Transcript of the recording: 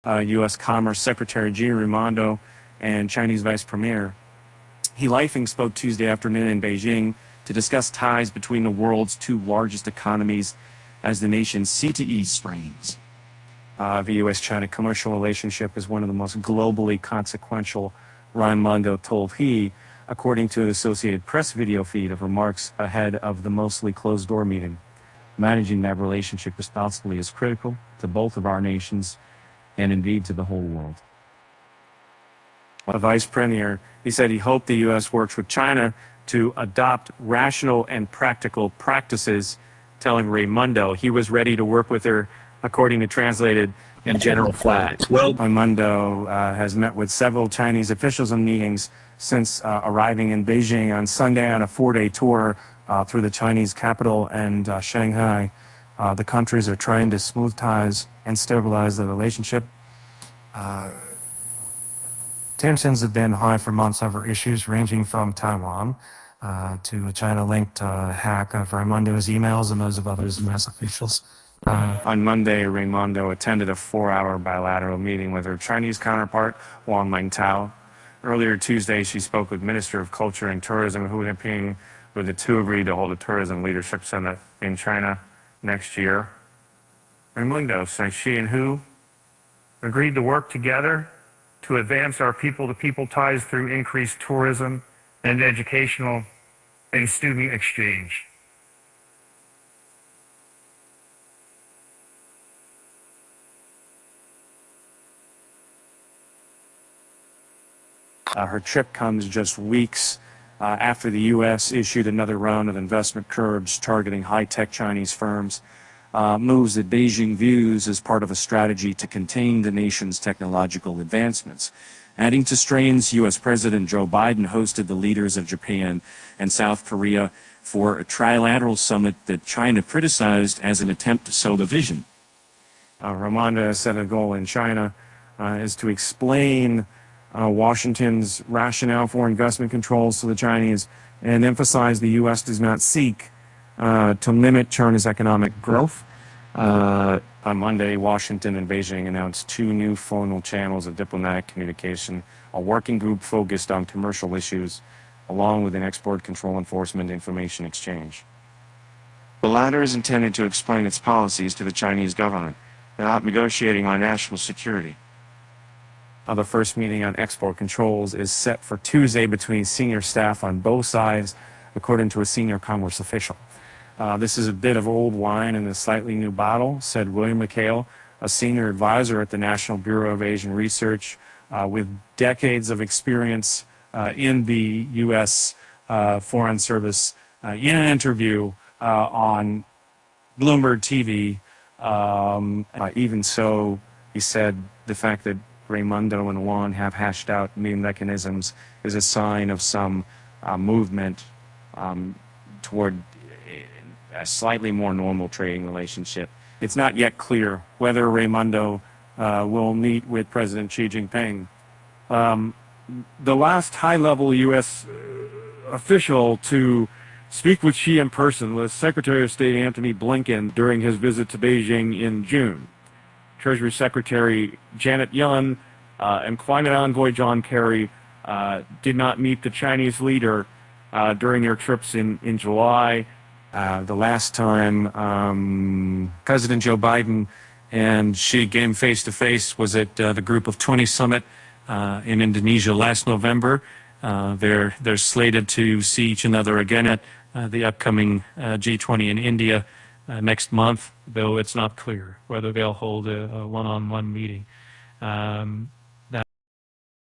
U.S. Commerce Secretary Gina Raimondo, and Chinese Vice Premier. Lifeng spoke Tuesday afternoon in Beijing to discuss ties between the world's two largest economies as the nation's CTE strains. The U.S.-China commercial relationship is one of the most globally consequential, Raimondo told he, according to an Associated Press video feed of remarks ahead of the mostly closed-door meeting. Managing that relationship responsibly is critical to both of our nations and indeed to the whole world. The Vice Premier, he said he hoped the U.S. works with China to adopt rational and practical practices, telling Raimondo he was ready to work with her, according to translated in general flags. Raimondo has met with several Chinese officials in meetings since arriving in Beijing on Sunday on a 4-day tour through the Chinese capital and Shanghai. The countries are trying to smooth ties and stabilize the relationship. Tensions have been high for months over issues ranging from Taiwan to a China-linked hack of Raimondo's emails and those of other U.S. officials. On Monday, Raimondo attended a 4-hour bilateral meeting with her Chinese counterpart, Wang Mingtao. Earlier Tuesday, she spoke with Minister of Culture and Tourism Hu Yiping, where the two agreed to hold a tourism leadership summit in China next year. Raimondo says she and Hu agreed to work together to advance our people-to-people ties through increased tourism and educational and student exchange. Her trip comes just weeks after the U.S. issued another round of investment curbs targeting high-tech Chinese firms, moves that Beijing views as part of a strategy to contain the nation's technological advancements. Adding to strains, U.S. President Joe Biden hosted the leaders of Japan and South Korea for a trilateral summit that China criticized as an attempt to sow division. Raimondo said a goal in China is to explain Washington's rationale for investment controls to the Chinese and emphasize the U.S. does not seek to limit China's economic growth. On Monday, Washington and Beijing announced 2 new formal channels of diplomatic communication, a working group focused on commercial issues, along with an export control enforcement information exchange. The latter is intended to explain its policies to the Chinese government without negotiating on national security. The first meeting on export controls is set for Tuesday between senior staff on both sides, according to a senior Commerce official. This is a bit of old wine in a slightly new bottle, said William McHale, a senior advisor at the National Bureau of Asian Research, with decades of experience in the U.S. Foreign Service, in an interview on Bloomberg TV. Even so, he said the fact that Raimondo and Wang have hashed out new mechanisms is a sign of some movement toward a slightly more normal trading relationship. It's not yet clear whether Raimondo will meet with President Xi Jinping. The last high-level U.S. official to speak with Xi in person was Secretary of State Antony Blinken during his visit to Beijing in June. Treasury Secretary Janet Yellen and Climate Envoy John Kerry did not meet the Chinese leader during their trips in July. The last time President Joe Biden and Xi came face-to-face was at the Group of 20 summit in Indonesia last November. They're slated to see each another again at the upcoming G20 in India next month, though it's not clear whether they'll hold a one-on-one meeting.